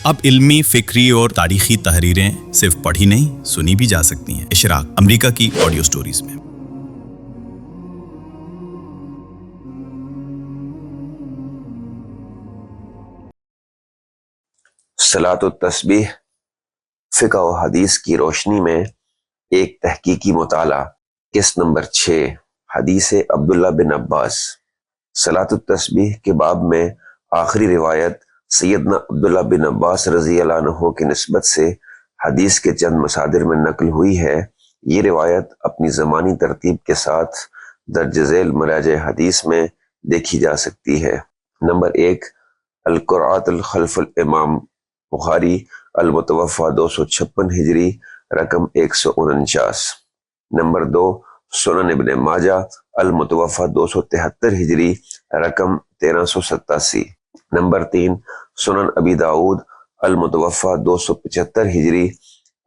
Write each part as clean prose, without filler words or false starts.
اب علمی، فکری اور تاریخی تحریریں صرف پڑھی نہیں، سنی بھی جا سکتی ہیں۔ اشراق، امریکہ کی آڈیو سٹوریز میں۔ صلاۃ التسبیح، فقہ و حدیث کی روشنی میں ایک تحقیقی مطالعہ۔ قسط نمبر 6، حدیث عبداللہ بن عباس۔ صلاۃ التسبیح کے باب میں آخری روایت سیدنا عبداللہ بن عباس رضی اللہ عنہ کی نسبت سے حدیث کے چند مصادر میں نقل ہوئی ہے۔ یہ روایت اپنی زمانی ترتیب کے ساتھ درج ذیل مراجع حدیث میں دیکھی جا سکتی ہے۔ نمبر 1، القرآت خلف الامام، بخاری، المتوفی 256 ہجری، رقم 149۔ نمبر 2، سنن ابن ماجہ، المتوفی 273 ہجری، رقم 1387۔ نمبر 3، سنن ابی داؤد، المتوفی 275 ہجری،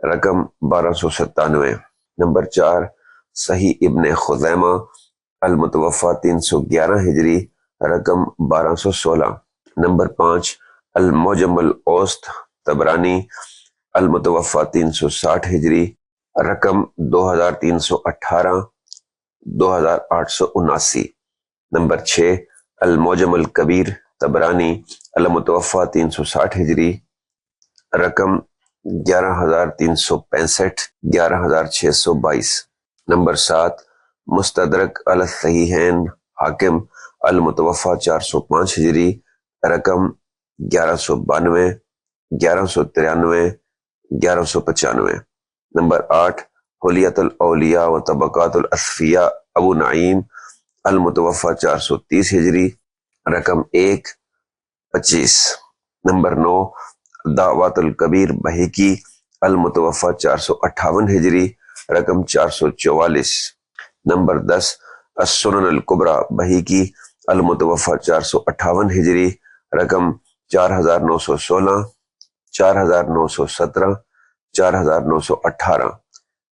رقم 1297۔ نمبر 4، صحیح ابن خزیمہ، المتوفی 311 ہجری، رقم 1216۔ نمبر 5، المعجم الاوسط، طبرانی، المتوفی 360 ہجری، رقم 2318، 2879۔ نمبر 6، المعجم الکبیر، طبرانی، المتوفی 360 ہجری، رقم 11365، 11622۔ نمبر 7، مستدرک علی الصحیحین، حاکم، المتوفی 405 ہجری، رقم 1192، 1193، 1195۔ نمبر 8، حلیت الاولیاء و طبقات الاصفیاء، ابو نعیم، المتوفی 430 ہجری، رقم 125۔ نمبر 9، دعوات الکبیر، بہیقی، المتوفی 458 ہجری، رقم 444۔ نمبر 10، السنن الکبری، بہیقی، المتوفی 458 ہجری، رقم 4916، 4917، 4918۔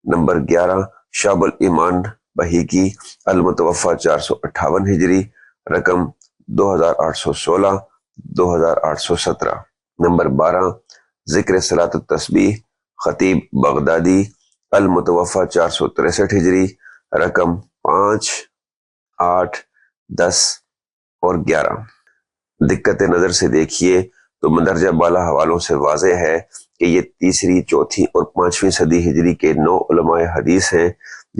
نمبر 11، شعب الایمان، بہیقی، المتوفی 458 ہجری، رقم 2816، 2817۔ نمبر 12، ذکر صلاۃ التسبیح، خطیب بغدادی، المتوفی 463 ہجری، رقم 5، 8، 10 اور 11۔ دقت نظر سے دیکھیے تو مندرجہ بالا حوالوں سے واضح ہے کہ یہ تیسری، چوتھی اور 5ویں صدی ہجری کے 9 علماء حدیث ہیں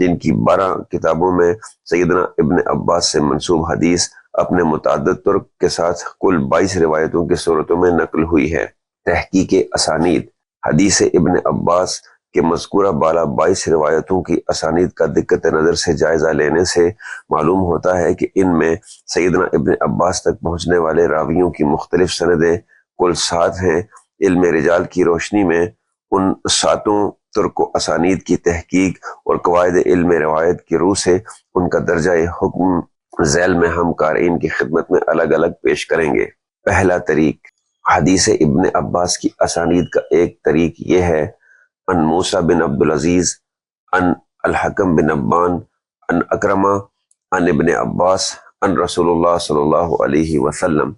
جن کی 12 کتابوں میں سیدنا ابن عباس سے منسوب حدیث اپنے متعدد طرق کے ساتھ کل 22 روایتوں کی صورتوں میں نقل ہوئی ہے۔ تحقیق اسانید، حدیث ابن عباس کے مذکورہ بالا 22 روایتوں کی اسانید کا دقت نظر سے جائزہ لینے سے معلوم ہوتا ہے کہ ان میں سیدنا ابن عباس تک پہنچنے والے راویوں کی مختلف سندیں کل 7 ہیں۔ علم رجال کی روشنی میں ان 7 طرق و اسانید کی تحقیق اور قواعد علم روایت کی روح سے ان کا درجہ حکم ذیل میں ہم قارئین کی خدمت میں الگ الگ پیش کریں گے۔ پہلا طریق، حدیث ابن عباس کی اسانید کا ایک طریق یہ ہے: ان موسیٰ بن عبدالعزیز، ان الحکم بن ابان، ان اکرمہ، ان ابن عباس، ان رسول اللہ صلی اللہ علیہ وسلم۔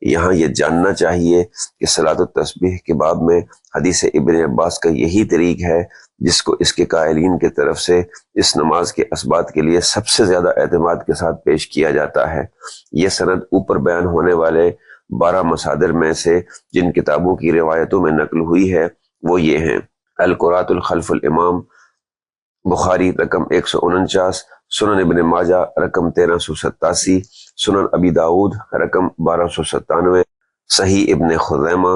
یہاں یہ جاننا چاہیے کہ صلاۃ التسبیح کے باب میں حدیث ابن عباس کا یہی طریق ہے جس کو اس کے قائلین کی طرف سے اس نماز کے اسبات کے لیے سب سے زیادہ اعتماد کے ساتھ پیش کیا جاتا ہے۔ یہ سند اوپر بیان ہونے والے 12 مصادر میں سے جن کتابوں کی روایتوں میں نقل ہوئی ہے وہ یہ ہیں: القرآت خلف الامام، بخاری، رقم 149، سنن ابن ماجہ، رقم 1387، سنن ابی داؤد، رقم 1297، صحیح ابن خزیمہ،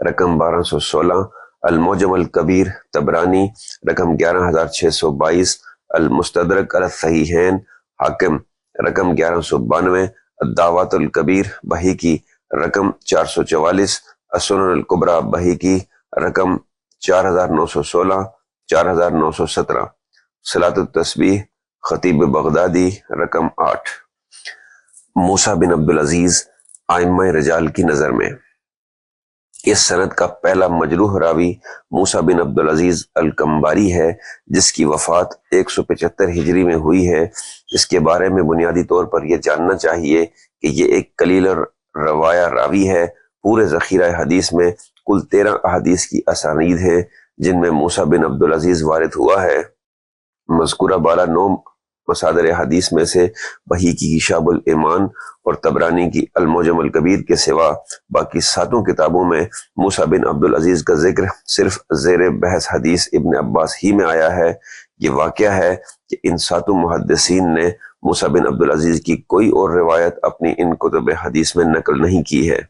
رقم 1216، المعجم الکبیر، طبرانی، رقم 11622، المستدرک علی الصحیحین، حاکم، رقم 1192، الدعوات الکبیر، بہیقی، رقم 444، السنن الکبری، بہیقی، رقم 4916، 4917۔ صلاۃ التسبیح، خطیب بغدادی، رقم 8۔ موسیٰ بن عبدالعزیز ائمہ رجال کی نظر میں اس سند کا پہلا مجروح راوی موسیٰ بن عبدالعزیز الکمباری ہے جس کی وفات 175 ہجری میں ہوئی ہے۔ اس کے بارے میں بنیادی طور پر یہ جاننا چاہیے کہ یہ ایک قلیل روایہ راوی ہے۔ پورے ذخیرہ حدیث میں کل 13 احادیث کی اسانید ہیں جن میں موسیٰ بن عبدالعزیز وارد ہوا ہے۔ مذکورہ بالا 9 مصادر حدیث میں سے بحیقی کی شعب الایمان اور طبرانی کی المعجم الکبیر کے سوا باقی 7 کتابوں میں موسیٰ بن عبدالعزیز کا ذکر صرف زیر بحث حدیث ابن عباس ہی میں آیا ہے۔ یہ واقعہ ہے کہ ان 7 محدثین نے موسیٰ بن عبدالعزیز کی کوئی اور روایت اپنی ان کتب حدیث میں نقل نہیں کی ہے۔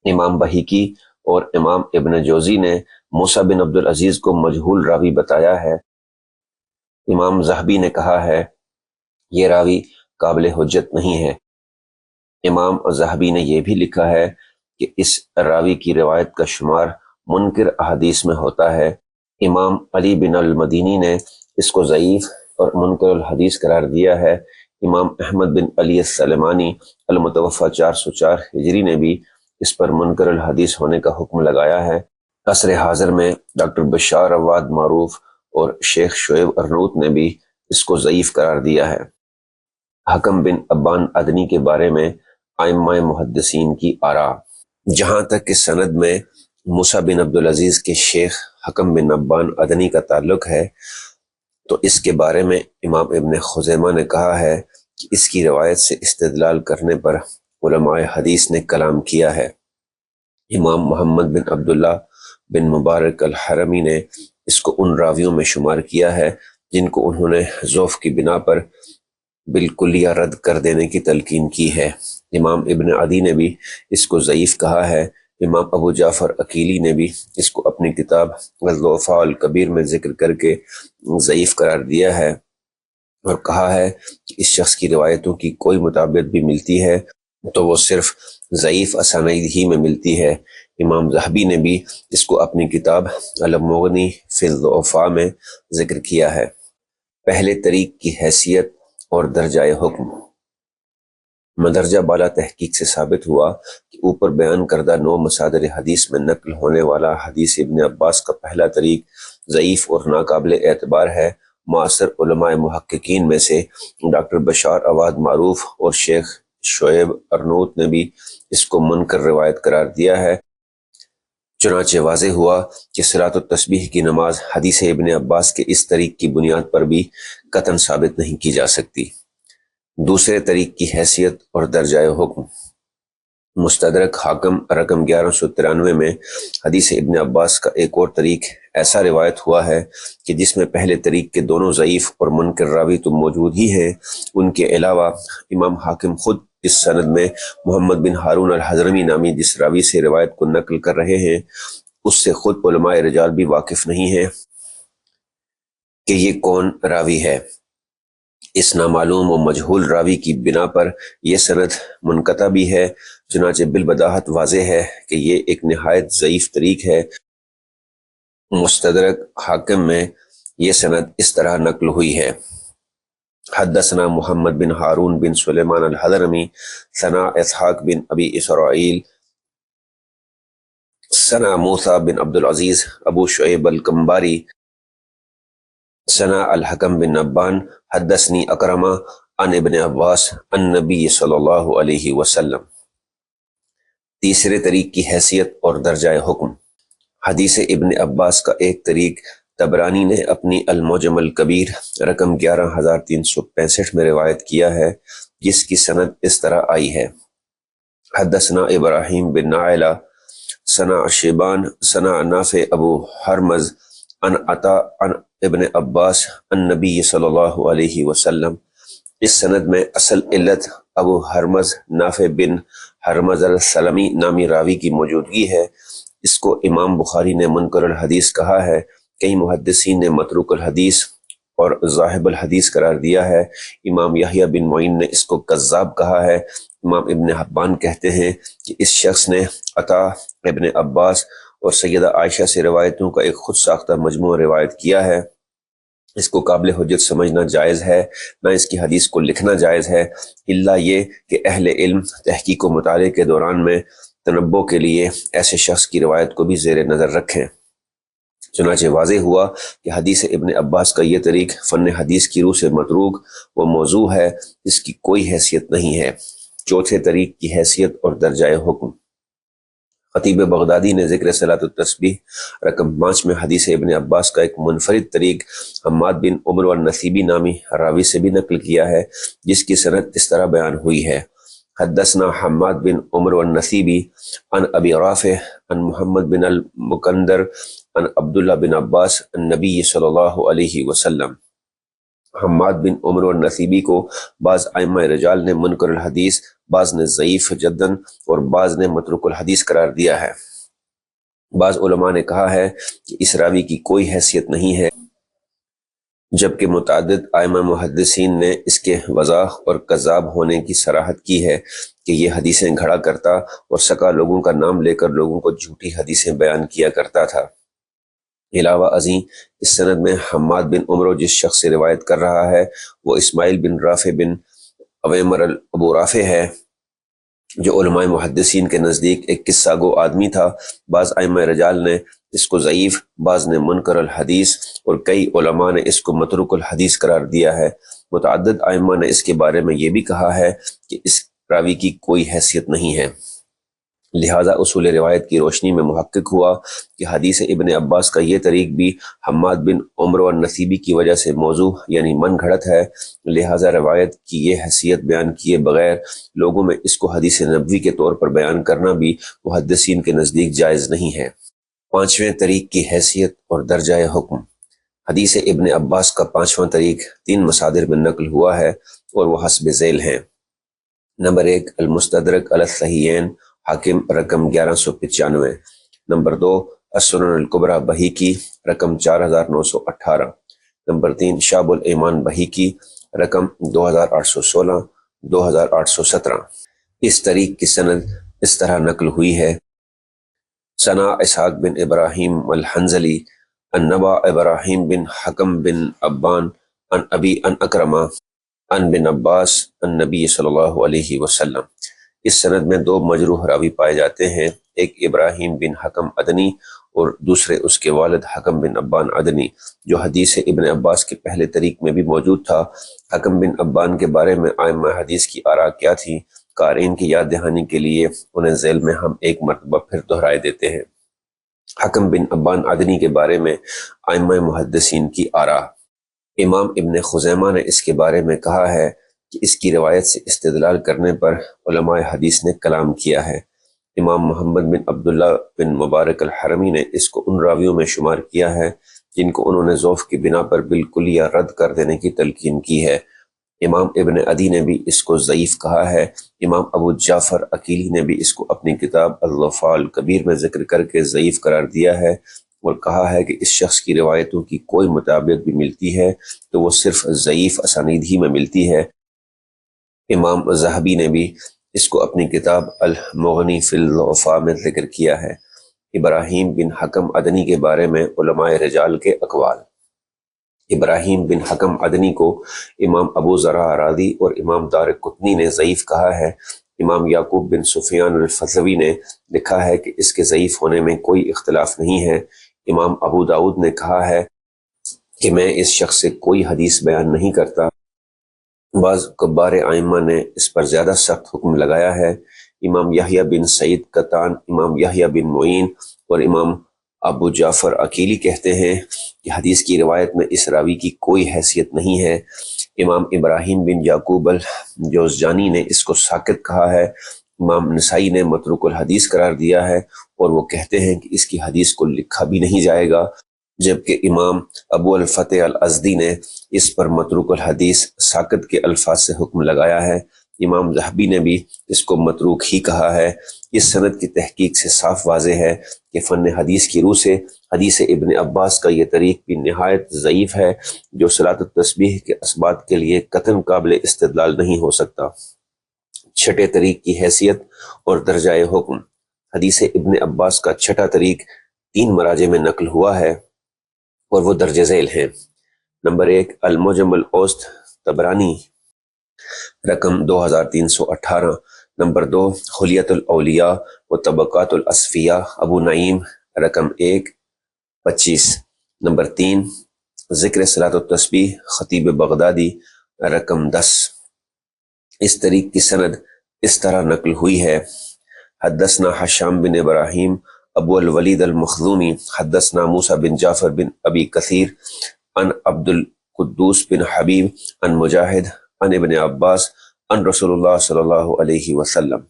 امام بحیقی اور امام ابن جوزی نے موسیٰ بن عبدالعزیز کو مجہول راوی بتایا ہے۔ امام ذہبی نے کہا ہے یہ راوی قابل حجت نہیں ہے۔ امام ذہبی نے یہ بھی لکھا ہے کہ اس راوی کی روایت کا شمار منکر احادیث میں ہوتا ہے۔ امام علی بن المدینی نے اس کو ضعیف اور منکر الحدیث قرار دیا ہے۔ امام احمد بن علی السلمانی المتوفی 404 ہجری نے بھی اس پر منکر الحدیث ہونے کا حکم لگایا ہے۔ عصر حاضر میں ڈاکٹر بشار عواد معروف اور شیخ شعیب ارنوت نے بھی اس کو ضعیف قرار دیا ہے۔ حکم بن ابان ادنی کے بارے میں ائمہ محدثین کی آراء۔ جہاں تک کہ سند میں موسیٰ بن عبدالعزیز کے شیخ حکم بن ابان ادنی کا تعلق ہے تو اس کے بارے میں امام ابن خزیمہ نے کہا ہے کہ اس کی روایت سے استدلال کرنے پر علماء حدیث نے کلام کیا ہے۔ امام محمد بن عبداللہ بن مبارک الحرمی نے اس کو ان راویوں میں شمار کیا ہے جن کو انہوں نے ضعف کی بنا پر بالکلیہ رد کر دینے کی تلقین کی ہے۔ امام ابن عدی نے بھی اس کو ضعیف کہا ہے۔ امام ابو جعفر عقیلی نے بھی اس کو اپنی کتاب الضعفاء الکبیر میں ذکر کر کے ضعیف قرار دیا ہے اور کہا ہے کہ اس شخص کی روایتوں کی کوئی مطابقت بھی ملتی ہے تو وہ صرف ضعیف اسانید ہی میں ملتی ہے۔ امام ذہبی نے بھی اس کو اپنی کتاب المغنی فی الضعفاء میں ذکر کیا ہے۔ پہلے طریق کی حیثیت اور درجہ حکم۔ مندرجہ بالا تحقیق سے ثابت ہوا کہ اوپر بیان کردہ 9 مصادر حدیث میں نقل ہونے والا حدیث ابن عباس کا پہلا طریق ضعیف اور ناقابل اعتبار ہے۔ معاصر علماء محققین میں سے ڈاکٹر بشار عواد معروف اور شیخ شعیب ارنوت نے بھی اس کو منکر روایت قرار دیا ہے۔ چنانچہ واضح ہوا کہ صلاۃ التسبیح کی نماز حدیث ابن عباس کے اس طریق کی بنیاد پر بھی قطعاً ثابت نہیں کی جا سکتی۔ دوسرے طریق کی حیثیت اور درجہ حکم۔ مستدرک حاکم رقم 1193 میں حدیث ابن عباس کا ایک اور طریق ایسا روایت ہوا ہے کہ جس میں پہلے طریق کے دونوں ضعیف اور منکر راوی تو موجود ہی ہیں، ان کے علاوہ امام حاکم خود اس سند میں محمد بن ہارون الحضرمی نامی جس راوی سے روایت کو نقل کر رہے ہیں اس سے خود علماء رجال بھی واقف نہیں ہیں کہ یہ کون راوی ہے۔ اس نامعلوم و مجہول راوی کی بنا پر یہ سند منقطع بھی ہے، چنانچہ بالبداہت واضح ہے کہ یہ ایک نہایت ضعیف طریق ہے۔ مستدرک حاکم میں یہ سند اس طرح نقل ہوئی ہے: حدثنا محمد بن ہارون بن سلیمان الحضرمی ثنا اسحاق بن ابی اسرائیل ثنا موسیٰ بن عبدالعزیز ابو شعیب الکمباری ثنا الحکم بن نبان حدثنی اکرمہ عن ابن عباس عن نبی صلی اللہ علیہ وسلم۔ تیسرے طریق کی حیثیت اور درجہ حکم۔ حدیث ابن عباس کا ایک طریق طبرانی نے اپنی المعجم الکبیر رقم 11365 میں روایت کیا ہے، جس کی سند اس طرح آئی ہے: حدثنا ابراہیم بن نائلہ ثنا شیبان ثنا نافع ابو حرمز عن عطا عن ابن عباس عن نبی صلی اللہ علیہ وسلم۔ اس سند میں اصل علت ابو حرمز نافع بن حرمز السلمی نامی راوی کی موجودگی ہے۔ اس کو امام بخاری نے منکر الحدیث کہا ہے، کئی محدثین نے متروک الحدیث اور ذاہب الحدیث قرار دیا ہے۔ امام یحییٰ بن معین نے اس کو کذاب کہا ہے۔ امام ابن حبان کہتے ہیں کہ اس شخص نے عطا ابن عباس اور سیدہ عائشہ سے روایتوں کا ایک خود ساختہ مجموعہ روایت کیا ہے۔ اس کو قابل حجت سمجھنا جائز ہے، نہ اس کی حدیث کو لکھنا جائز ہے، الا یہ کہ اہل علم تحقیق و مطالعے کے دوران میں تنبؤ کے لیے ایسے شخص کی روایت کو بھی زیر نظر رکھیں۔ چنانچہ واضح ہوا کہ حدیث ابن عباس کا یہ طریق فن حدیث کی روح سے متروک و موضوع ہے، اس کی کوئی حیثیت نہیں ہے۔ چوتھے طریق کی حیثیت اور درجہ حکم۔ خطیب بغدادی نے ذکر صلاۃ التسبیح رقم 5 میں حدیث ابن عباس کا ایک منفرد طریق حماد بن عمر والنصیبی نامی راوی سے بھی نقل کیا ہے، جس کی سند اس طرح بیان ہوئی ہے: حدثنا حماد بن عمر والنصیبی عن ابی رافع عن محمد بن المکندر عن عبداللہ بن عباس النبی صلی اللہ علیہ وسلم۔ حماد بن عمر والنصیبی کو بعض ائمہ رجال نے منکر الحدیث، بعض نے ضعیف جدن اور بعض نے متروک الحدیث قرار دیا ہے۔ بعض علماء نے کہا ہے کہ اس راوی کی کوئی حیثیت نہیں ہے، جبکہ متعدد ائمہ محدثین نے اس کے وضاح اور کذاب ہونے کی صراحت کی ہے کہ یہ حدیثیں گھڑا کرتا اور سکا لوگوں کا نام لے کر لوگوں کو جھوٹی حدیثیں بیان کیا کرتا تھا۔ علاوہ ازیں اس سند میں حماد بن عمر جس شخص سے روایت کر رہا ہے وہ اسماعیل بن رافع بن اویمر ابو رافع ہے، جو علماء محدثین کے نزدیک ایک قصہ گو آدمی تھا۔ بعض ائمہ رجال نے اس کو ضعیف، بعض نے منکر الحدیث اور کئی علماء نے اس کو متروک الحدیث قرار دیا ہے۔ متعدد ائمہ نے اس کے بارے میں یہ بھی کہا ہے کہ اس راوی کی کوئی حیثیت نہیں ہے، لہذا اصول روایت کی روشنی میں محقق ہوا کہ حدیث ابن عباس کا یہ طریق بھی حماد بن عمر والنصیبی کی وجہ سے موضوع یعنی من گھڑت ہے، لہذا روایت کی یہ حیثیت بیان کیے بغیر لوگوں میں اس کو حدیث نبوی کے طور پر بیان کرنا بھی محدثین کے نزدیک جائز نہیں ہے۔ 5ویں طریق کی حیثیت اور درجہ حکم۔ حدیث ابن عباس کا 5واں طریق 3 مصادر میں نقل ہوا ہے اور وہ حسب ذیل ہیں: نمبر 1 المستدرک علی الصحیحین حاکم رقم 1195، نمبر 2 السنن الکبریٰ بہیقی رقم 4918، نمبر 3 شعب الایمان بہیقی رقم 2816 2817۔ اس طریق کی سند اس طرح نقل ہوئی ہے: ثنا اسحاق بن ابراہیم الحنظلی ان نبا ابراہیم بن حکم بن ابان ان ابی ان اکرمہ ان بن عباس النبی صلی اللہ علیہ وسلم۔ اس سند میں 2 مجروح راوی پائے جاتے ہیں، ایک ابراہیم بن حکم عدنی اور دوسرے اس کے والد حکم بن ابان عدنی، جو حدیث ابن عباس کے پہلے طریق میں بھی موجود تھا۔ حکم بن ابان کے بارے میں ائمہ حدیث کی آراء کیا تھی؟ قارئین کی یاد دہانی کے لیے انہیں ذیل میں ہم ایک مرتبہ پھر دہرائے دیتے ہیں۔ حکم بن ابان عدنی کے بارے میں ائمہ محدثین کی آراء: امام ابن خزیمہ نے اس کے بارے میں کہا ہے کہ اس کی روایت سے استدلال کرنے پر علماء حدیث نے کلام کیا ہے۔ امام محمد بن عبداللہ بن مبارک الحرمی نے اس کو ان راویوں میں شمار کیا ہے جن کو انہوں نے ضعف کی بنا پر بالکل یا رد کر دینے کی تلقین کی ہے۔ امام ابن عدی نے بھی اس کو ضعیف کہا ہے۔ امام ابو جعفر عقیلی نے بھی اس کو اپنی کتاب الضعفاء الکبیر میں ذکر کر کے ضعیف قرار دیا ہے اور کہا ہے کہ اس شخص کی روایتوں کی کوئی مطابقت بھی ملتی ہے تو وہ صرف ضعیف اسانید ہی میں ملتی ہے۔ امام ذہبی نے بھی اس کو اپنی کتاب المغنی فی الضعفاء میں ذکر کیا ہے۔ ابراہیم بن حکم عدنی کے بارے میں علماء رجال کے اقوال: ابراہیم بن حکم عدنی کو امام ابو زرع راضی اور امام دارقطنی نے ضعیف کہا ہے۔ امام یعقوب بن سفیان الفزوی نے لکھا ہے کہ اس کے ضعیف ہونے میں کوئی اختلاف نہیں ہے۔ امام ابو داؤد نے کہا ہے کہ میں اس شخص سے کوئی حدیث بیان نہیں کرتا۔ بعض کبار ائمہ نے اس پر زیادہ سخت حکم لگایا ہے۔ امام یحییٰ بن سعید قطان، امام یحییٰ بن معین اور امام ابو جعفر عقیلی کہتے ہیں کہ حدیث کی روایت میں اس راوی کی کوئی حیثیت نہیں ہے۔ امام ابراہیم بن یعقوب الجوزجانی نے اس کو ساقط کہا ہے۔ امام نسائی نے متروک الحدیث قرار دیا ہے اور وہ کہتے ہیں کہ اس کی حدیث کو لکھا بھی نہیں جائے گا، جبکہ امام ابو الفتح الازدی نے اس پر متروک الحدیث ساقط کے الفاظ سے حکم لگایا ہے۔ امام ذہبی نے بھی اس کو متروک ہی کہا ہے۔ اس سند کی تحقیق سے صاف واضح ہے کہ فن حدیث کی روح سے حدیث ابن عباس کا یہ طریق بھی نہایت ضعیف ہے، جو صلاۃ التسبیح کے اسبات کے لیے قطعاً قابل استدلال نہیں ہو سکتا۔ 6 طریق کی حیثیت اور درجہ حکم۔ حدیث ابن عباس کا 6 طریق 3 مراجع میں نقل ہوا ہے اور وہ درج ذیل ہیں: نمبر 1 المعجم الاوسط طبرانی رقم 2318، نمبر 2 حلیۃ الاولیاء و طبقات الاصفیاء ابو نعیم رقم 125، نمبر 3 ذکر صلاۃ التسبیح خطیب بغدادی رقم 10۔ اس طریق کی سند اس طرح نقل ہوئی ہے: حدثنا حشام بن ابراہیم ابو الولید المخزومی حدثنا موسیٰ بن جعفر بن ابی کثیر عن عبد القدوس بن حبیب عن مجاہد عن ابن عباس عن رسول اللہ صلی اللہ علیہ وسلم۔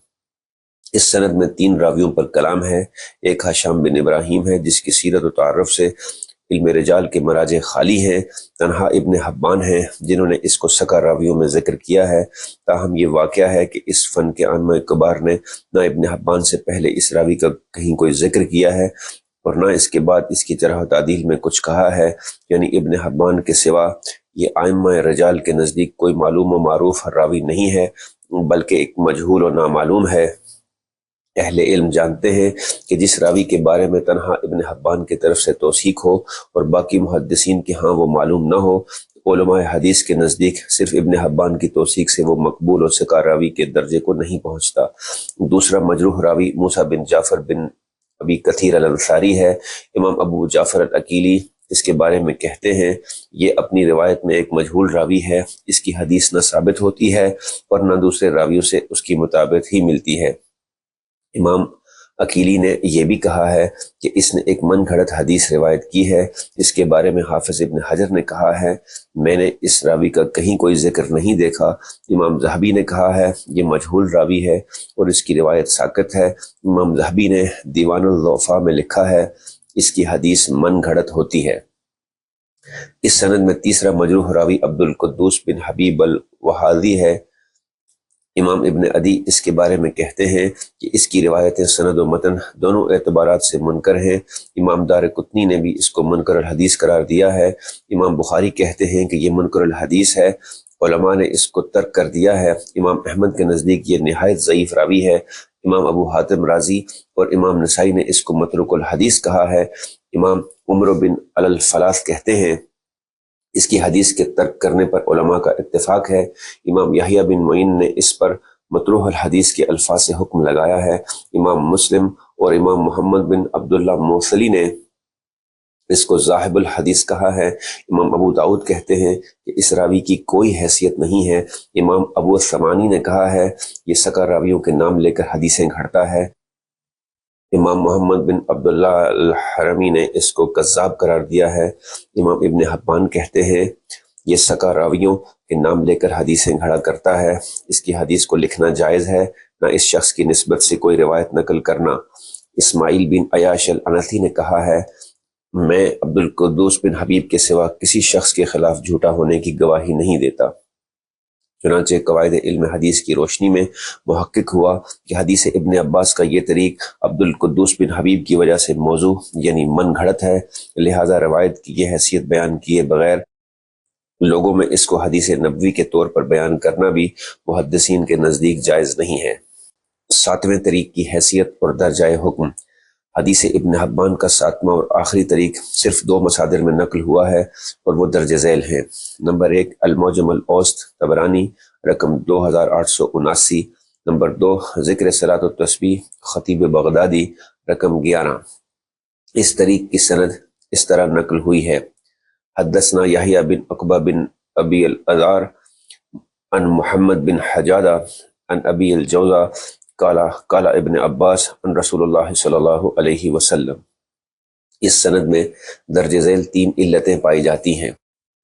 اس سند میں 3 راویوں پر کلام ہے۔ ایک حشام بن ابراہیم ہے جس کی سیرت و تعارف سے علم رجال کے مراجع خالی ہیں، تنہا ابن حبان ہیں جنہوں نے اس کو سکا راویوں میں ذکر کیا ہے، تاہم یہ واقعہ ہے کہ اس فن کے عامہ کبار نے نہ ابن حبان سے پہلے اس راوی کا کہیں کوئی ذکر کیا ہے اور نہ اس کے بعد اس کی جرح و تعدیل میں کچھ کہا ہے، یعنی ابن حبان کے سوا یہ ائمہ رجال کے نزدیک کوئی معلوم و معروف راوی نہیں ہے بلکہ ایک مجہول و نامعلوم ہے۔ اہل علم جانتے ہیں کہ جس راوی کے بارے میں تنہا ابن حبان کی طرف سے توثیق ہو اور باقی محدثین کے ہاں وہ معلوم نہ ہو، علماء حدیث کے نزدیک صرف ابن حبان کی توثیق سے وہ مقبول اور ثقہ راوی کے درجے کو نہیں پہنچتا۔ دوسرا مجروح راوی موسیٰ بن جعفر بن ابی کثیر الانصاری ہے۔ امام ابو جعفر الاکیلی اس کے بارے میں کہتے ہیں یہ اپنی روایت میں ایک مجہول راوی ہے، اس کی حدیث نہ ثابت ہوتی ہے اور نہ دوسرے راویوں سے اس کی مطابقت ہی ملتی ہے۔ امام اکیلی نے یہ بھی کہا ہے کہ اس نے ایک من گھڑت حدیث روایت کی ہے۔ اس کے بارے میں حافظ ابن حجر نے کہا ہے میں نے اس راوی کا کہیں کوئی ذکر نہیں دیکھا۔ امام ذہبی نے کہا ہے یہ مجہول راوی ہے اور اس کی روایت ساقط ہے۔ امام ذہبی نے دیوان الضعفاء میں لکھا ہے اس کی حدیث من گھڑت ہوتی ہے۔ اس سند میں تیسرا مجروح راوی عبد القدوس بن حبیب الوحاضی ہے۔ امام ابن عدی اس کے بارے میں کہتے ہیں کہ اس کی روایتیں سند و متن دونوں اعتبارات سے منکر ہیں۔ امام دارقطنی نے بھی اس کو منکر الحدیث قرار دیا ہے۔ امام بخاری کہتے ہیں کہ یہ منکر الحدیث ہے، علماء نے اس کو ترک کر دیا ہے۔ امام احمد کے نزدیک یہ نہایت ضعیف راوی ہے۔ امام ابو حاتم رازی اور امام نسائی نے اس کو متروک الحدیث کہا ہے۔ امام عمر بن الفلاس کہتے ہیں اس کی حدیث کے ترک کرنے پر علماء کا اتفاق ہے۔ امام یحییٰ بن معین نے اس پر مطروح الحدیث کے الفاظ سے حکم لگایا ہے۔ امام مسلم اور امام محمد بن عبداللہ موصلی نے اس کو ذاہب الحدیث کہا ہے۔ امام ابو داؤد کہتے ہیں کہ اس راوی کی کوئی حیثیت نہیں ہے۔ امام ابو الثمانی نے کہا ہے یہ سکا راویوں کے نام لے کر حدیثیں گھڑتا ہے۔ امام محمد بن عبداللہ الحرمی نے اس کو کذاب قرار دیا ہے۔ امام ابن حبان کہتے ہیں یہ سکا راویوں کے نام لے کر حدیثیں گھڑا کرتا ہے، اس کی حدیث کو لکھنا جائز ہے، نہ اس شخص کی نسبت سے کوئی روایت نقل کرنا۔ اسماعیل بن عیاش الانثی نے کہا ہے میں عبد القدوس بن حبیب کے سوا کسی شخص کے خلاف جھوٹا ہونے کی گواہی نہیں دیتا۔ چنانچہ قواعد علم حدیث کی روشنی میں محقق ہوا کہ حدیث ابن عباس کا یہ طریق عبد القدوس بن حبیب کی وجہ سے موضوع یعنی من گھڑت ہے، لہذا روایت کی یہ حیثیت بیان کیے بغیر لوگوں میں اس کو حدیث نبوی کے طور پر بیان کرنا بھی محدثین کے نزدیک جائز نہیں ہے۔ 7ویں طریق کی حیثیت اور درجہ حکم۔ حدیث ابن حبان کا 7واں اور آخری طریق صرف 2 مصادر میں نقل ہوا ہے اور وہ درج ذیل ہیں۔ نمبر 1 المعجم الاوسط طبرانی رقم 2879، نمبر 2 ذکر صلاۃ التسبیح خطیب بغدادی رقم 11۔ اس طریق کی سند اس طرح نقل ہوئی ہے حدثنا یحییٰ بن عقبہ بن ابی الازار عن محمد بن حجادہ عن ابی الجوزہ قال ابن عباس عن رسول اللہ صلی اللہ علیہ وسلم۔ اس سند میں درج ذیل 3 علتیں پائی جاتی ہیں۔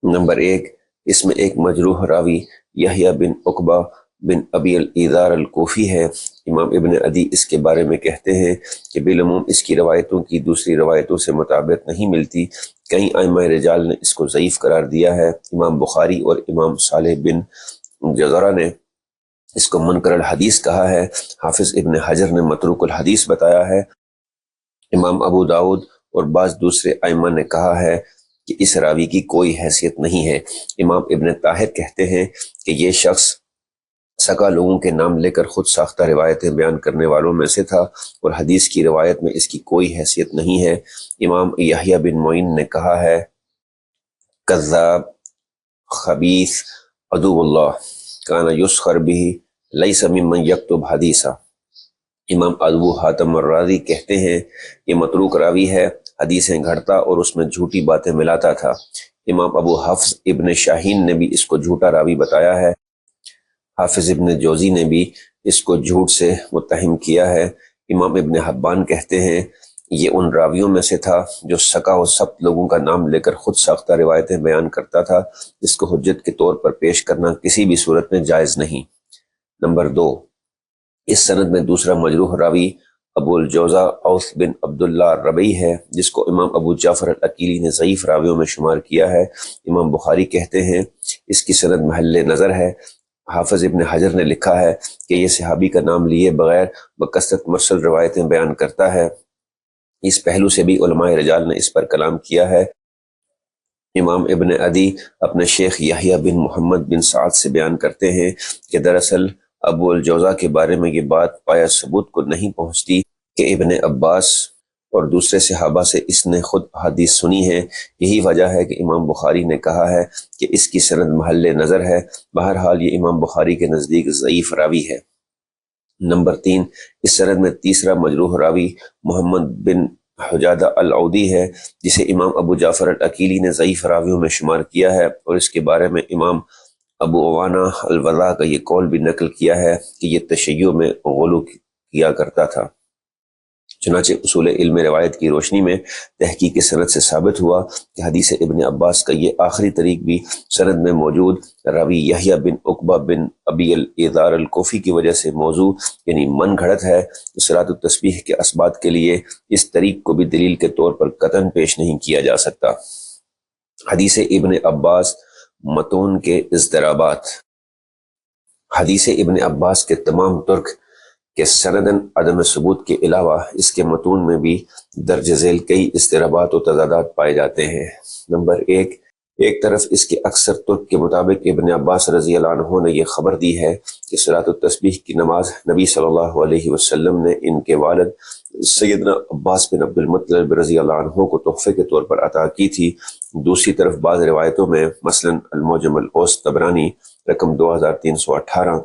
نمبر 1 اس میں ایک مجروح راوی یحییٰ بن عقبہ بن ابی الازار الکوفی ہے۔ امام ابن عدی اس کے بارے میں کہتے ہیں کہ بالعموم اس کی روایتوں کی دوسری روایتوں سے مطابقت نہیں ملتی، کئی ائمہ رجال نے اس کو ضعیف قرار دیا ہے۔ امام بخاری اور امام صالح بن جزرہ نے اس کو منکر الحدیث کہا ہے۔ حافظ ابن حجر نے متروک الحدیث بتایا ہے۔ امام ابو داؤد اور بعض دوسرے ائمہ نے کہا ہے کہ اس راوی کی کوئی حیثیت نہیں ہے۔ امام ابن طاہر کہتے ہیں کہ یہ شخص سکا لوگوں کے نام لے کر خود ساختہ روایتیں بیان کرنے والوں میں سے تھا اور حدیث کی روایت میں اس کی کوئی حیثیت نہیں ہے۔ امام یحییٰ بن معین نے کہا ہے کذاب خبیث عدو اللہ کان یسخر بہ لیس ممن یکتب حدیثا۔ امام ابو حاتم الرازی کہتے ہیں یہ متروک راوی ہے، حدیثیں گھڑتا اور اس میں جھوٹی باتیں ملاتا تھا۔ امام ابو حفص ابن شاہین نے بھی اس کو جھوٹا راوی بتایا ہے۔ حافظ ابن جوزی نے بھی اس کو جھوٹ سے متہم کیا ہے۔ امام ابن حبان کہتے ہیں یہ ان راویوں میں سے تھا جو سکا و ثبت لوگوں کا نام لے کر خود ساختہ روایتیں بیان کرتا تھا، جس کو حجت کے طور پر پیش کرنا کسی بھی صورت میں جائز نہیں۔ نمبر 2، اس سند میں دوسرا مجروح راوی ابو الجوزا اوس بن عبداللہ ربعی ہے، جس کو امام ابو جعفر العقیلی نے ضعیف راویوں میں شمار کیا ہے۔ امام بخاری کہتے ہیں اس کی سند محل نظر ہے۔ حافظ ابن حجر نے لکھا ہے کہ یہ صحابی کا نام لیے بغیر بکثرت مرسل روایتیں بیان کرتا ہے۔ اس پہلو سے بھی علماء رجال نے اس پر کلام کیا ہے۔ امام ابن عدی اپنے شیخ یحییٰ بن محمد بن سعد سے بیان کرتے ہیں کہ دراصل ابو الجوزا کے بارے میں یہ بات پایا ثبوت کو نہیں پہنچتی کہ ابن عباس اور دوسرے صحابہ سے اس نے خود حدیث سنی ہے۔ یہی وجہ ہے کہ امام بخاری نے کہا ہے کہ اس کی سند محل نظر ہے۔ بہرحال یہ امام بخاری کے نزدیک ضعیف راوی ہے۔ نمبر 3، اس سند میں تیسرا مجروح راوی محمد بن حجادہ العودی ہے، جسے امام ابو جعفر العقیلی نے ضعیف راویوں میں شمار کیا ہے، اور اس کے بارے میں امام ابو عوانہ الوضع کا یہ قول بھی نقل کیا ہے کہ یہ تشیع میں غلو کیا کرتا تھا۔ چنانچہ اصول علم روایت کی روشنی میں تحقیق سند سے ثابت ہوا کہ حدیث ابن عباس کا یہ آخری طریق بھی سند میں موجود راوی یحییٰ بن عقبہ بن ابی الایذار الکوفی کی وجہ سے موضوع یعنی من گھڑت ہے۔ صلاۃ التسبیح کے اسبات کے لیے اس طریق کو بھی دلیل کے طور پر قطعاً پیش نہیں کیا جا سکتا۔ حدیث ابن عباس متون کے اضطرابات۔ حدیث ابن عباس کے تمام ترک کہ سندن عدم ثبوت کے علاوہ اس کے متون میں بھی درج ذیل کئی اضطرابات و تضادات پائے جاتے ہیں۔ نمبر 1، ایک طرف اس کے اکثر ترک کے مطابق ابن عباس رضی اللہ عنہ نے یہ خبر دی ہے کہ صلاۃ التسبیح کی نماز نبی صلی اللہ علیہ وسلم نے ان کے والد سیدنا عباس بن عبد المطلب رضی اللہ عنہ کو تحفے کے طور پر عطا کی تھی۔ دوسری طرف بعض روایتوں میں مثلا المعجم الاوسط طبرانی رقم 2318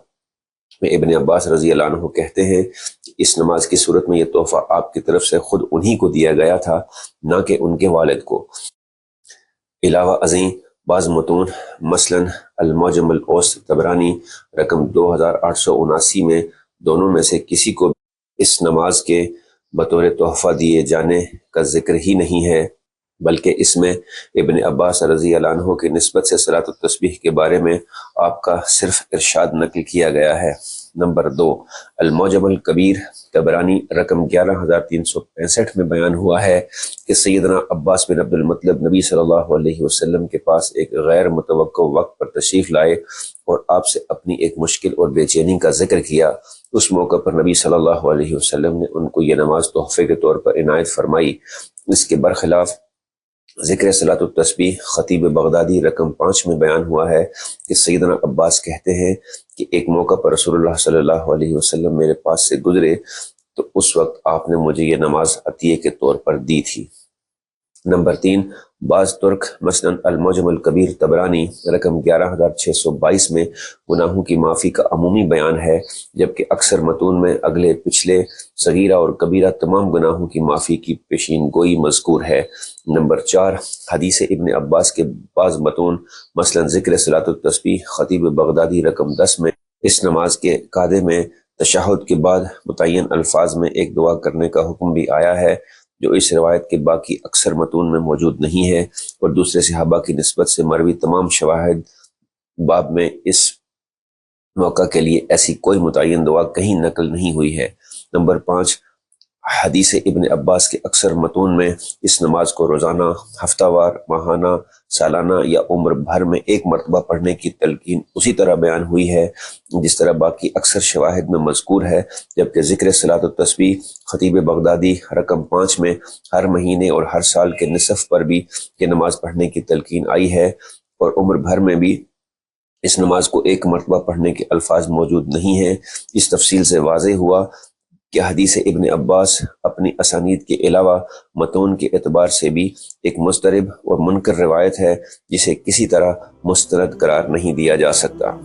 میں ابن عباس رضی اللہ عنہ کہتے ہیں کہ اس نماز کی صورت میں یہ تحفہ آپ کی طرف سے خود انہی کو دیا گیا تھا، نہ کہ ان کے والد کو۔ علاوہ ازیں بعض متون مثلا المعجم الاوسط طبرانی رقم 2879 میں دونوں میں سے کسی کو اس نماز کے بطور تحفہ دیے جانے کا ذکر ہی نہیں ہے، بلکہ اس میں ابن عباس رضی اللہ عنہ کی نسبت سے صلاۃ التسبیح کے بارے میں آپ کا صرف ارشاد نقل کیا گیا ہے۔ نمبر 2، المعجم الکبیر طبرانی رقم 11365 میں بیان ہوا ہے کہ سیدنا عباس بن عبد المطلب نبی صلی اللہ علیہ وسلم کے پاس ایک غیر متوقع وقت پر تشریف لائے اور آپ سے اپنی ایک مشکل اور بے چینی کا ذکر کیا۔ اس موقع پر نبی صلی اللہ علیہ وسلم نے ان کو یہ نماز تحفے کے طور پر عنایت فرمائی۔ اس کے برخلاف ذکر صلاۃ التسبیح خطیب بغدادی رقم 5 میں بیان ہوا ہے کہ سیدنا عباس کہتے ہیں کہ ایک موقع پر رسول اللہ صلی اللہ علیہ وسلم میرے پاس سے گزرے تو اس وقت آپ نے مجھے یہ نماز عطیے کے طور پر دی تھی۔ نمبر 3، بعض ترک مثلا المعجم الکبیر طبرانی رقم 11622 میں گناہوں کی معافی کا عمومی بیان ہے، جبکہ اکثر متون میں اگلے پچھلے صغیرہ اور کبیرہ تمام گناہوں کی معافی کی پیشین گوئی مذکور ہے۔ نمبر 4، حدیث ابن عباس کے بعض متون مثلا ذکر صلاۃ التسبیح خطیب بغدادی رقم 10 میں اس نماز کے قاعدے میں تشہد کے بعد متعین الفاظ میں ایک دعا کرنے کا حکم بھی آیا ہے، جو اس روایت کے باقی اکثر متون میں موجود نہیں ہے، اور دوسرے صحابہ کی نسبت سے مروی تمام شواہد باب میں اس موقع کے لیے ایسی کوئی متعین دعا کہیں نقل نہیں ہوئی ہے۔ نمبر 5، حدیث ابن عباس کے اکثر متون میں اس نماز کو روزانہ، ہفتہ وار، ماہانہ، سالانہ یا عمر بھر میں ایک مرتبہ پڑھنے کی تلقین اسی طرح بیان ہوئی ہے جس طرح باقی اکثر شواہد میں مذکور ہے، جبکہ ذکر صلاۃ التسبیح خطیب بغدادی رقم 5 میں ہر مہینے اور ہر سال کے نصف پر بھی یہ نماز پڑھنے کی تلقین آئی ہے، اور عمر بھر میں بھی اس نماز کو ایک مرتبہ پڑھنے کے الفاظ موجود نہیں ہیں۔ اس تفصیل سے واضح ہوا کہ حدیث ابن عباس اپنی اسانید کے علاوہ متون کے اعتبار سے بھی ایک مضطرب اور منکر روایت ہے، جسے کسی طرح مستند قرار نہیں دیا جا سکتا۔